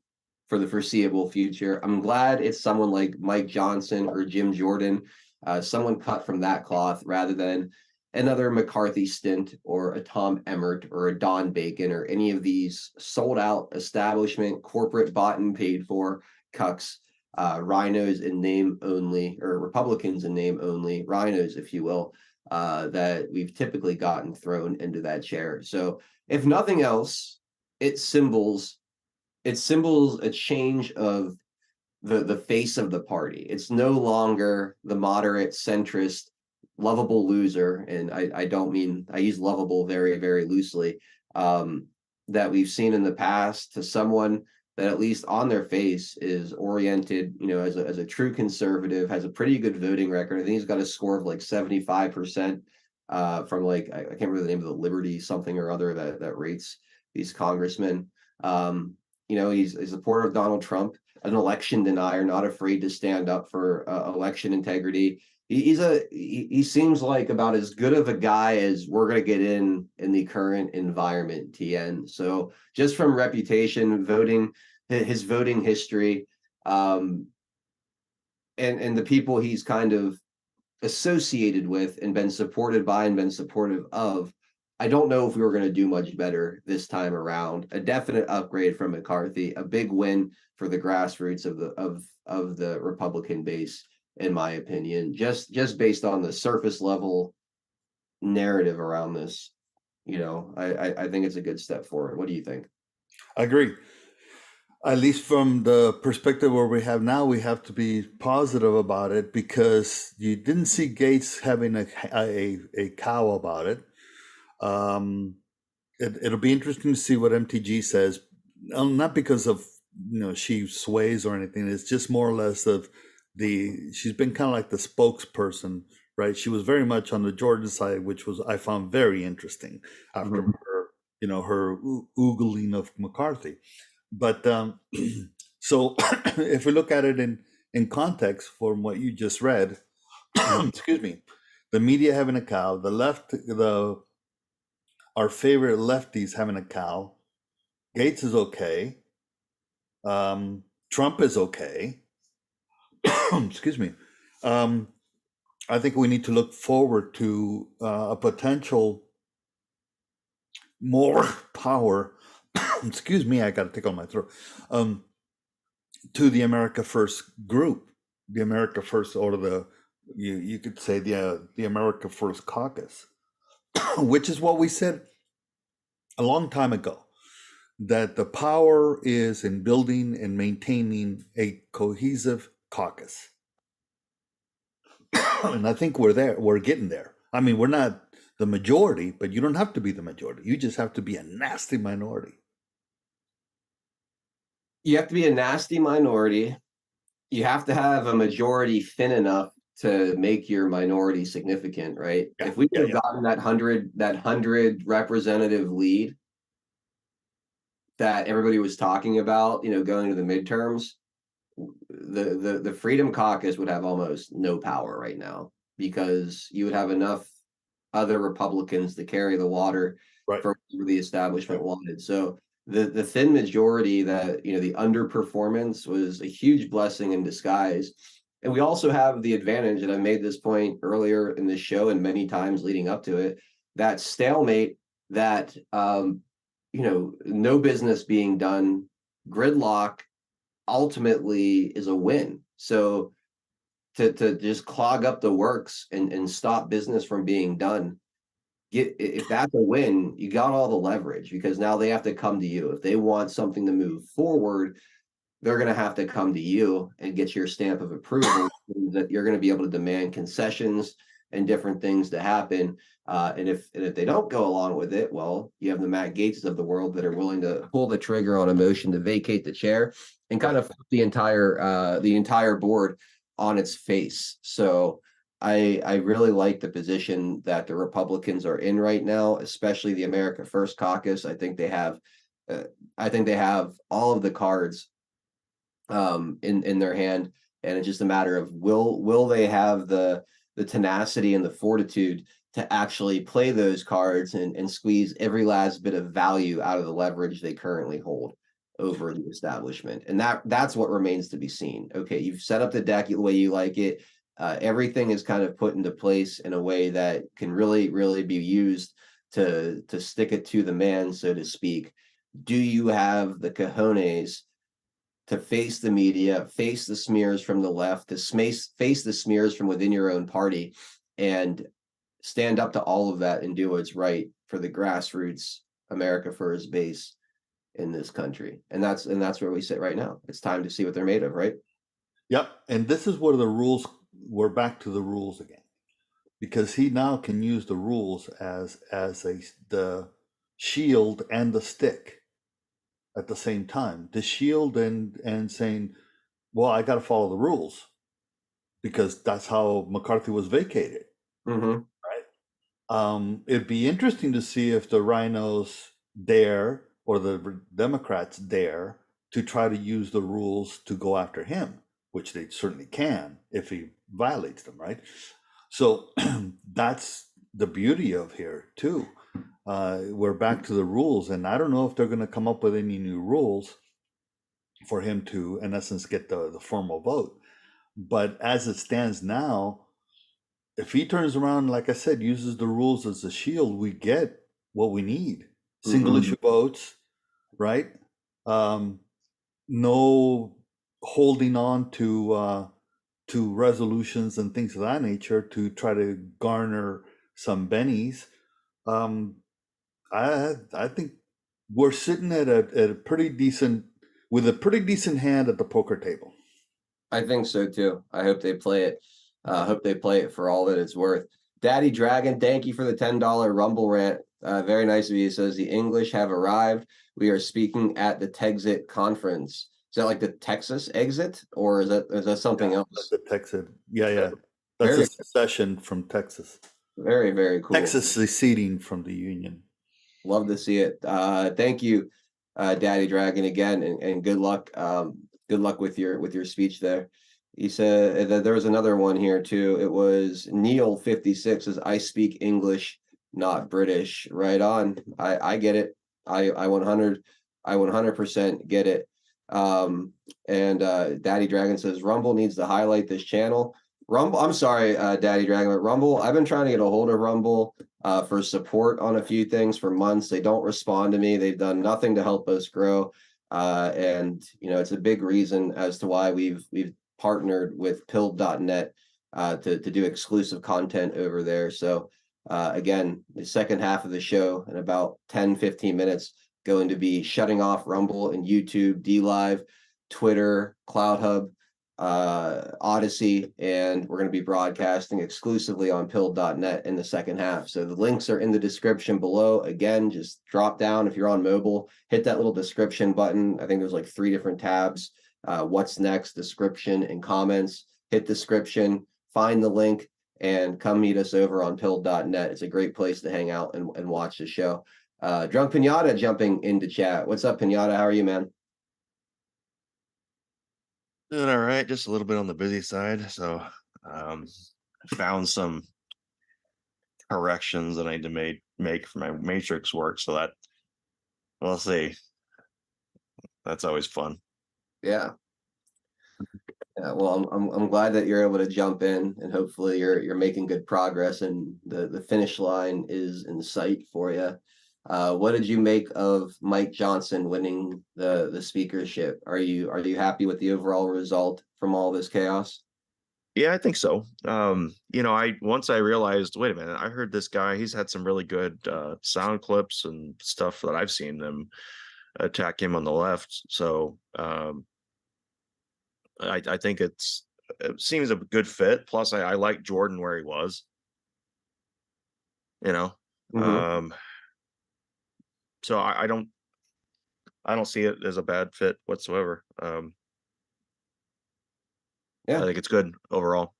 Speaker 1: for the foreseeable future. I'm glad it's someone like Mike Johnson or Jim Jordan, someone cut from that cloth rather than another McCarthy stint or a Tom Emmert or a Don Bacon or any of these sold out establishment, corporate bought and paid for cucks, rhinos in name only, or Republicans in name only, rhinos, if you will, that we've typically gotten thrown into that chair. So if nothing else, it symbols a change of the face of the party. It's no longer the moderate centrist lovable loser, and I don't mean, I use lovable very, very loosely, that we've seen in the past, to someone that at least on their face is oriented, as a true conservative, has a pretty good voting record. I think he's got a score of like 75% from like, I can't remember the name of the Liberty something or other that rates these congressmen. He's a supporter of Donald Trump, an election denier, not afraid to stand up for election integrity. He seems like about as good of a guy as we're going to get in the current environment, TN. So just from reputation, his voting history, and the people he's kind of associated with and been supported by and been supportive of, I don't know if we were going to do much better this time around. A definite upgrade from McCarthy, a big win for the grassroots of the Republican base, in my opinion, just based on the surface level narrative around this. I think it's a good step forward. What do you think?
Speaker 5: I agree. At least from the perspective where we have now, we have to be positive about it, because you didn't see Gates having a cow about it. It'll be interesting to see what MTG says, not because of she sways or anything. It's just more or less of she's been kind of like the spokesperson, right? She was very much on the Jordan side, which I found very interesting after her oogling of McCarthy. But so if we look at it in context from what you just read, excuse me, the media having a cow, the left, our favorite lefties having a cow, Gates is okay, Trump is okay. Excuse me. I think we need to look forward to a potential more power. Excuse me, I got to tickle my throat. To the America First group, the America First, or you could say the America First caucus, which is what we said a long time ago, that the power is in building and maintaining a cohesive caucus. And I think we're getting there. I mean, we're not the majority, but you don't have to be the majority. You just have to be a nasty minority.
Speaker 1: You have to be a nasty minority. You have to have a majority thin enough to make your minority significant, right?
Speaker 5: Yeah,
Speaker 1: if we could have gotten that 100 representative lead that everybody was talking about, going to the midterms, the Freedom Caucus would have almost no power right now, because you would have enough other Republicans to carry the water for whatever the establishment wanted. So the thin majority, that the underperformance was a huge blessing in disguise. And we also have the advantage, and I made this point earlier in this show and many times leading up to it, that stalemate, that no business being done, gridlock ultimately is a win. So to just clog up the works and stop business from being done, if that's a win, you got all the leverage, because now they have to come to you. If they want something to move forward, they're going to have to come to you and get your stamp of approval, that you're going to be able to demand concessions and different things to happen. And if they don't go along with it, well, you have the Matt Gaetzes of the world that are willing to pull the trigger on a motion to vacate the chair and kind of flip the entire board on its face. So I really like the position that the Republicans are in right now, especially the America First caucus. I think they have all of the cards in their hand, and it's just a matter of will they have the tenacity and the fortitude to actually play those cards and squeeze every last bit of value out of the leverage they currently hold over the establishment. And that's what remains to be seen. Okay, you've set up the deck the way you like it. Everything is kind of put into place in a way that can really, really be used to stick it to the man, so to speak. Do you have the cojones to face the media, face the smears from the left, to face the smears from within your own party, and stand up to all of that and do what's right for the grassroots America First base in this country? And that's where we sit right now. It's time to see what they're made of, right?
Speaker 5: Yep. And this is where we're back to the rules again, because he now can use the rules as the shield and the stick at the same time. The shield and saying, well, I got to follow the rules because that's how McCarthy was vacated.
Speaker 1: Mm-hmm.
Speaker 5: Right. It'd be interesting to see if the rhinos dare, or the Democrats dare, to try to use the rules to go after him, which they certainly can if he violates them, right? So that's the beauty of here too. We're back to the rules, and I don't know if they're going to come up with any new rules for him to, in essence, get the formal vote. But as it stands now, if he turns around, like I said, uses the rules as a shield, we get what we need. Single issue votes, right? No holding on to resolutions and things of that nature to try to garner some bennies. I think we're sitting at a pretty decent hand at the poker table.
Speaker 1: I think so too. I hope they play it. Hope they play it for all that it's worth. Daddy Dragon, thank you for the $10 Rumble rant. Very nice of you. He says the English have arrived. We are speaking at the Texit conference. Is that like the Texas exit, or is that something else?
Speaker 5: The Texas, yeah. That's a secession from Texas.
Speaker 1: Very, very cool.
Speaker 5: Texas seceding from the Union.
Speaker 1: Love to see it. Thank you, Daddy Dragon, again, and good luck. Good luck with your speech there. He said that there was another one here too. It was Neil 56 says, I speak English, not British. Right on. I get it. I 100% get it. And Daddy Dragon says Rumble needs to highlight this channel Rumble, I'm sorry, Daddy Dragon, but Rumble, I've been trying to get a hold of Rumble for support on a few things for months. They don't respond to me. They've done nothing to help us grow. And it's a big reason as to why we've partnered with pilled.net to do exclusive content over there. So again, the second half of the show in about 10-15 minutes going to be shutting off Rumble and YouTube, D Live, Twitter, Cloud Hub, Odyssey, and we're going to be broadcasting exclusively on pilled.net in the second half. So the links are in the description below. Again, just drop down if you're on mobile, hit that little description button. I think there's like 3 different tabs. What's next, description, and comments. Hit description, find the link, and come meet us over on pilled.net. It's a great place to hang out and watch the show. Drunk Pinata jumping into chat. What's up, Pinata? How are you, man?
Speaker 9: Doing all right, just a little bit on the busy side. So found some corrections that I need to make for my matrix work. So that we'll see. That's always fun.
Speaker 1: Yeah. Well, I'm glad that you're able to jump in, and hopefully you're making good progress, and the finish line is in sight for you. What did you make of Mike Johnson winning the speakership? Are you happy with the overall result from all this chaos?
Speaker 9: Yeah, I think so. Once I realized, wait a minute, I heard this guy, he's had some really good sound clips and stuff that I've seen them attack him on the left. So I think it seems a good fit. Plus I like Jordan where he was.
Speaker 1: Mm-hmm.
Speaker 9: So I don't see it as a bad fit whatsoever.
Speaker 1: Yeah,
Speaker 9: I think it's good overall.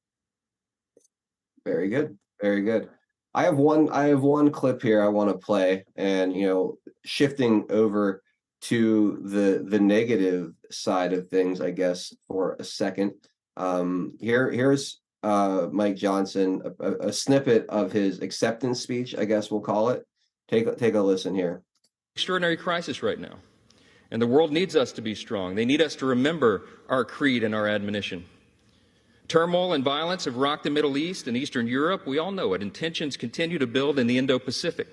Speaker 1: very good, very good. I have one clip here I want to play, and shifting over to the negative side of things, I guess, for a second. Here's Mike Johnson, a snippet of his acceptance speech, I guess we'll call it. Take a listen here.
Speaker 10: Extraordinary crisis right now, and the world needs us to be strong. They need us to remember our creed and our admonition. Turmoil and violence have rocked the Middle East and Eastern Europe. We all know it, and tensions continue to build in the Indo-Pacific.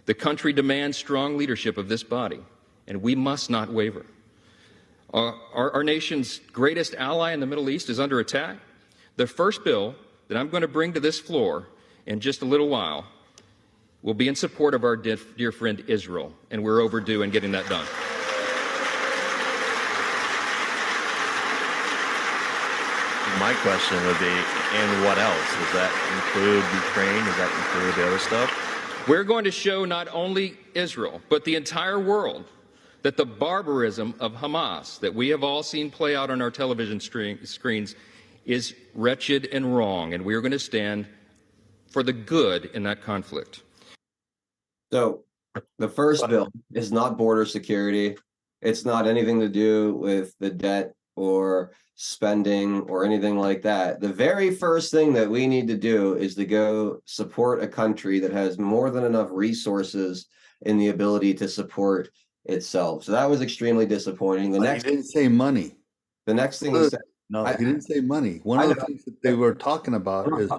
Speaker 10: The country demands strong leadership of this body, and we must not waver. Our nation's greatest ally in the Middle East is under attack. The first bill that I'm going to bring to this floor in just a little while will be in support of our dear friend Israel, and we're overdue in getting that done.
Speaker 9: My question would be, and what else? Does that include Ukraine? Does that include the other stuff?
Speaker 10: We're going to show not only Israel, but the entire world that the barbarism of Hamas that we have all seen play out on our television screens is wretched and wrong, and we are going to stand for the good in that conflict.
Speaker 1: So the first bill is not border security. It's not anything to do with the debt or spending or anything like that. The very first thing that we need to do is to go support a country that has more than enough resources and the ability to support itself. So that was extremely disappointing.
Speaker 5: He didn't say money.
Speaker 1: The next thing he said,
Speaker 5: no, he didn't say money. One of the things that they were talking about is,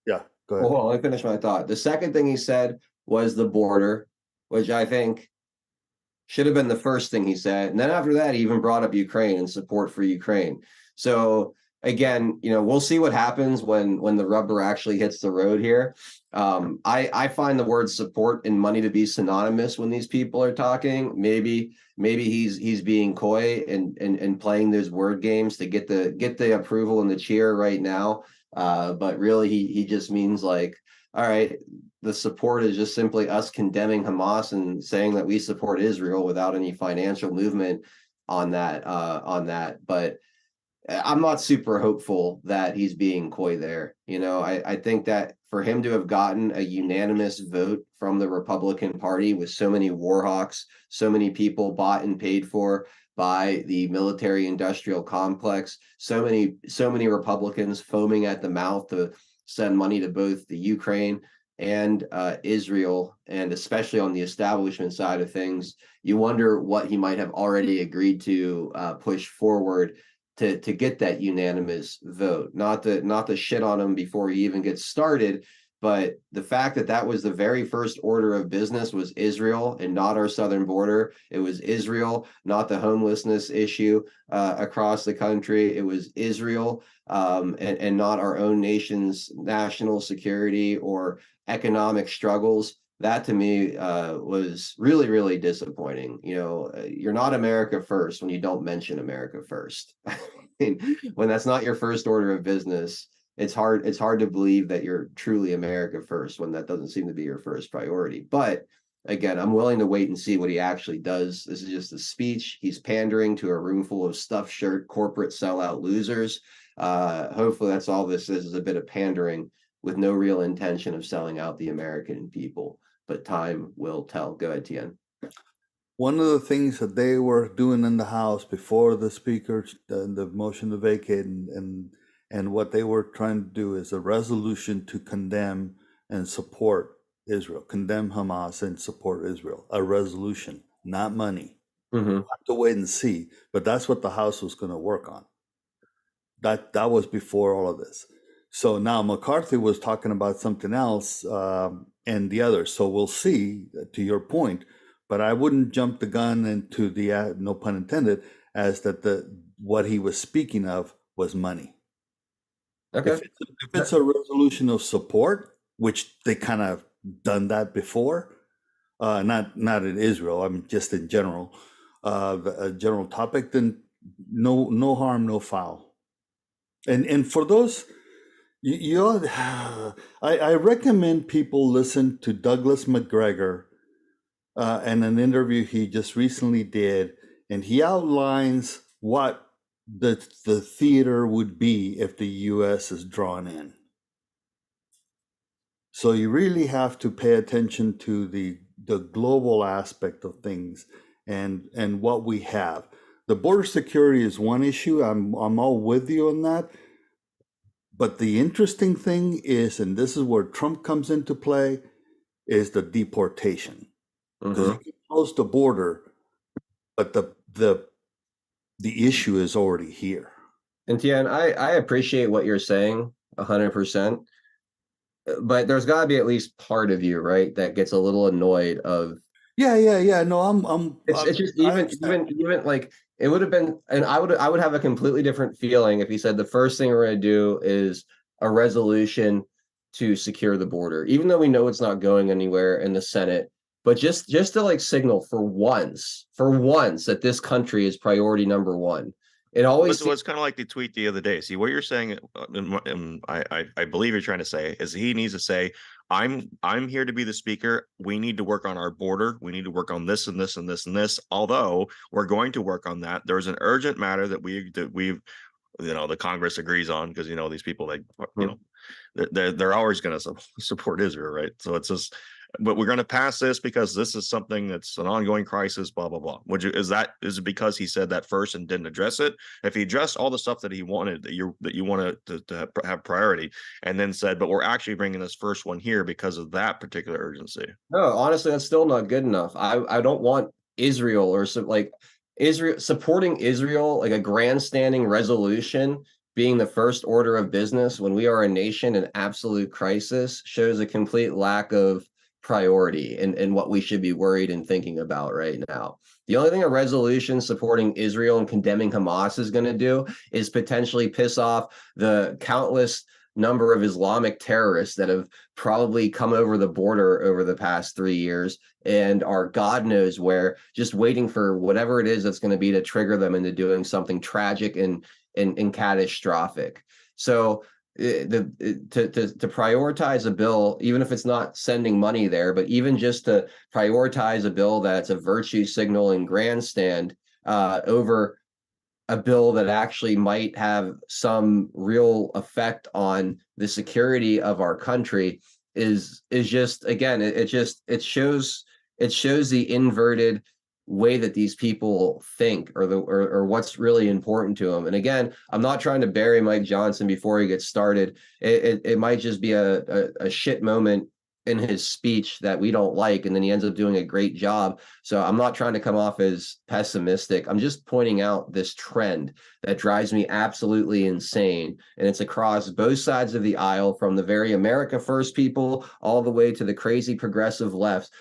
Speaker 5: yeah, go ahead.
Speaker 1: Well, let me finish my thought. The second thing he said was the border, which I think should have been the first thing he said. And then after that, he even brought up Ukraine and support for Ukraine. So again, we'll see what happens when the rubber actually hits the road here. I find the word support and money to be synonymous when these people are talking. Maybe he's being coy and playing those word games to get the approval and the cheer right now. But really he just means like, all right, the support is just simply us condemning Hamas and saying that we support Israel without any financial movement on that. But I'm not super hopeful that he's being coy there. I think that for him to have gotten a unanimous vote from the Republican Party with so many war hawks, so many people bought and paid for by the military industrial complex, so many Republicans foaming at the mouth to send money to both the Ukraine and Israel, and especially on the establishment side of things, you wonder what he might have already agreed to push forward to get that unanimous vote. Not to shit on him before he even gets started, but the fact that that was the very first order of business was Israel and not our southern border. It was Israel, not the homelessness issue across the country. It was Israel and not our own nation's national security or economic struggles. That to me was really, really disappointing. You're not America first when you don't mention America first. When that's not your first order of business, it's hard to believe that you're truly America first when that doesn't seem to be your first priority. But again, I'm willing to wait and see what he actually does. This is just a speech. He's pandering to a room full of stuffed shirt corporate sellout losers. Hopefully that's all this is a bit of pandering with no real intention of selling out the American people. But time will tell. Go ahead, Tien.
Speaker 5: One of the things that they were doing in the House before the speaker, the motion to vacate, and what they were trying to do is a resolution to condemn and support Israel, condemn Hamas and support Israel. A resolution, not money.
Speaker 1: Mm-hmm.
Speaker 5: We'll have to wait and see. But that's what the House was going to work on. That was before all of this. So now McCarthy was talking about something else and the others. So we'll see, to your point. But I wouldn't jump the gun into the, no pun intended, as that what he was speaking of was money.
Speaker 1: Okay.
Speaker 5: If it's a resolution of support, which they kind of done that before, not in Israel, I mean just in general, a general topic, then no harm, no foul. And for those, I recommend people listen to Douglas McGregor and an interview he just recently did, and he outlines what the theater would be if the U.S. is drawn in. So you really have to pay attention to the global aspect of things and what we have. The border security is one issue. I'm all with you on that. But the interesting thing is, and this is where Trump comes into play, is the deportation. Because you can close the border, but the issue is already here.
Speaker 1: And Tien, I appreciate what you're saying 100%, but there's got to be at least part of you, right, that gets a little annoyed of.
Speaker 5: Yeah. No,
Speaker 1: It's just even like it would have been, and I would have a completely different feeling if he said the first thing we're going to do is a resolution to secure the border, even though we know it's not going anywhere in the Senate. But just to like signal for once that this country is priority number one. It always
Speaker 9: was kind of like the tweet the other day. See, what you're saying, I believe you're trying to say is he needs to say, I'm here to be the speaker. We need to work on our border. We need to work on this and this and this and this. Although we're going to work on that. There's an urgent matter that we've the Congress agrees on, because these people, like they're always going to support Israel, right? So it's just, but we're going to pass this because this is something that's an ongoing crisis, blah blah blah. Is it because he said that first and didn't address it? If he addressed all the stuff that he wanted, that you wanted to have priority, and then said, but we're actually bringing this first one here because of that particular urgency.
Speaker 1: No, honestly, that's still not good enough. I don't want Israel or Israel supporting Israel, like a grandstanding resolution being the first order of business when we are a nation in absolute crisis, shows a complete lack of priority and what we should be worried and thinking about right now. The only thing a resolution supporting Israel and condemning Hamas is going to do is potentially piss off the countless number of Islamic terrorists that have probably come over the border over the past 3 years and are God knows where, just waiting for whatever it is that's going to be to trigger them into doing something tragic and catastrophic. So to prioritize a bill, even if it's not sending money there, but even just to prioritize a bill that's a virtue signal and grandstand over a bill that actually might have some real effect on the security of our country is just, again, it shows the inverted way that these people think or what's really important to them. And again, I'm not trying to bury Mike Johnson before he gets started. It might just be a shit moment in his speech that we don't like, and then he ends up doing a great job. So I'm not trying to come off as pessimistic. I'm just pointing out this trend that drives me absolutely insane. And it's across both sides of the aisle, from the very America First people all the way to the crazy progressive left.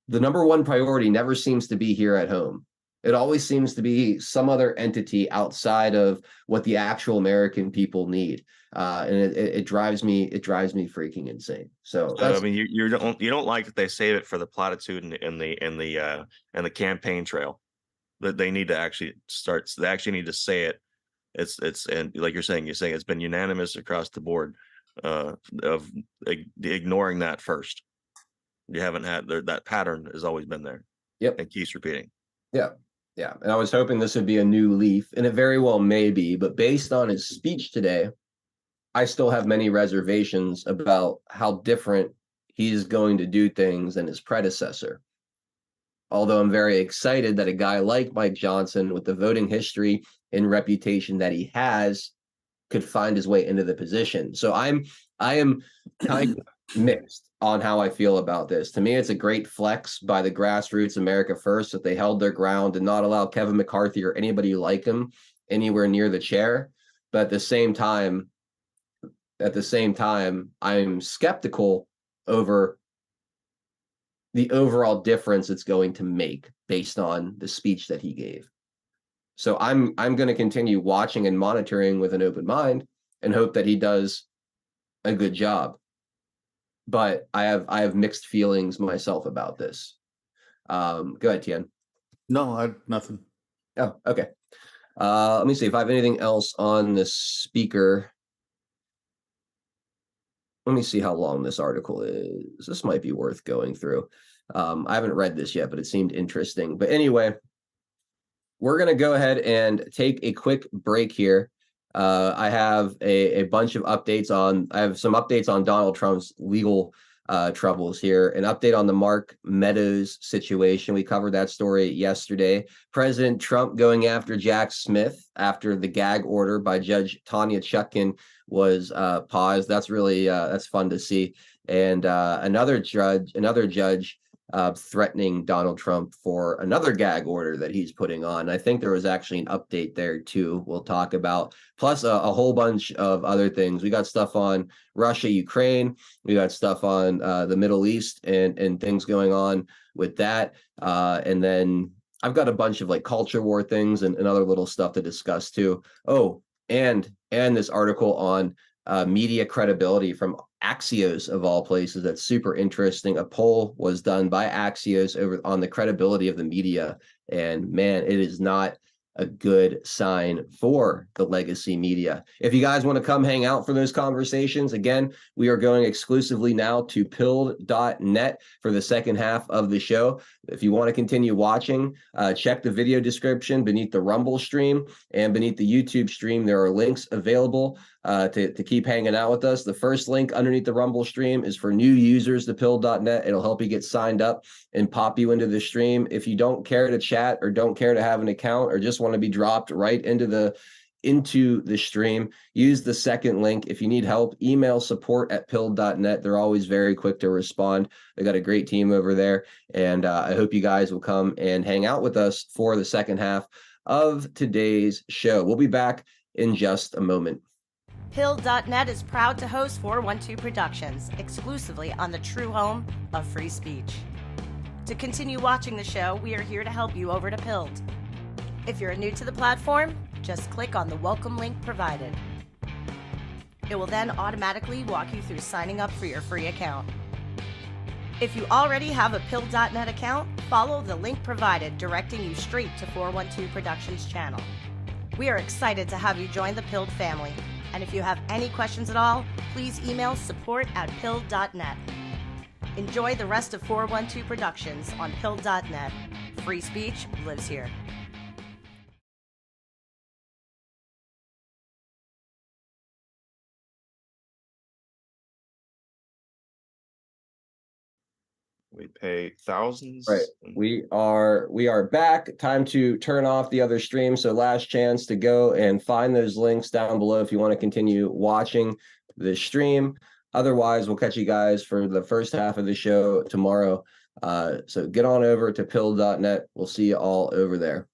Speaker 1: The number one priority never seems to be here at home. It always seems to be some other entity outside of what the actual American people need. And it drives me freaking insane. So
Speaker 9: I mean, you don't like that they save it for the platitude and the campaign trail. That they need to actually start. They actually need to say it. And like you're saying it's been unanimous across the board of ignoring that first. You haven't had that pattern has always been there.
Speaker 1: Yep,
Speaker 9: and keeps repeating.
Speaker 1: Yeah. And I was hoping this would be a new leaf, and it very well may be. But based on his speech today, I still have many reservations about how different he's going to do things than his predecessor. Although I'm very excited that a guy like Mike Johnson, with the voting history and reputation that he has, could find his way into the position. So I am kind of mixed on how I feel about this. To me, it's a great flex by the grassroots America First that they held their ground and not allow Kevin McCarthy or anybody like him anywhere near the chair. But at the same time, I'm skeptical over the overall difference it's going to make based on the speech that he gave. So I'm going to continue watching and monitoring with an open mind and hope that he does a good job. But I have mixed feelings myself about this. Go ahead, Tien.
Speaker 5: No, nothing.
Speaker 1: Oh, okay. Let me see if I have anything else on the speaker. Let me see how long this article is. This might be worth going through. I haven't read this yet, but it seemed interesting. But anyway, we're going to go ahead and take a quick break here. I have a bunch of updates I have some updates on Donald Trump's legal troubles here. An update on the Mark Meadows situation. We covered that story yesterday. President Trump going after Jack Smith after the gag order by Judge Tanya Chutkan was paused. That's really that's fun to see. And another judge threatening Donald Trump for another gag order that he's putting on. I think there was actually an update there too. We'll talk about, plus a whole bunch of other things. We got stuff on Russia, Ukraine. We got stuff on the Middle East and things going on with that. And then I've got a bunch of like culture war things and other little stuff to discuss too. Oh, and this article on media credibility from Axios of all places. That's super interesting. A poll was done by Axios on the credibility of the media, and man, it is not a good sign for the legacy media. If you guys want to come hang out for those conversations, again, we are going exclusively now to pilled.net for the second half of the show. If you want to continue watching, check the video description beneath the Rumble stream and beneath the YouTube stream. There are links available to keep hanging out with us. The first link underneath the Rumble stream is for new users to pilled.net. It'll help you get signed up and pop you into the stream. If you don't care to chat or don't care to have an account or just want to be dropped right into the stream, use the second link. If you need help, email support@pilled.net. They're always very quick to respond. They got a great team over there, and I hope you guys will come and hang out with us for the second half of today's show. We'll be back in just a moment.
Speaker 11: Pilled.net is proud to host 412 Productions, exclusively on the true home of free speech. To continue watching the show, we are here to help you over to Pilled. If you're new to the platform, just click on the welcome link provided. It will then automatically walk you through signing up for your free account. If you already have a Pilled.net account, follow the link provided directing you straight to 412 Productions channel. We are excited to have you join the Pilled family. And if you have any questions at all, please email support@pilled.net. Enjoy the rest of 412 Productions on Pilled.net. Free speech lives here.
Speaker 9: We pay thousands.
Speaker 1: Right. We are back. Time to turn off the other stream. So last chance to go and find those links down below if you want to continue watching the stream. Otherwise, we'll catch you guys for the first half of the show tomorrow. So get on over to pill.net. We'll see you all over there.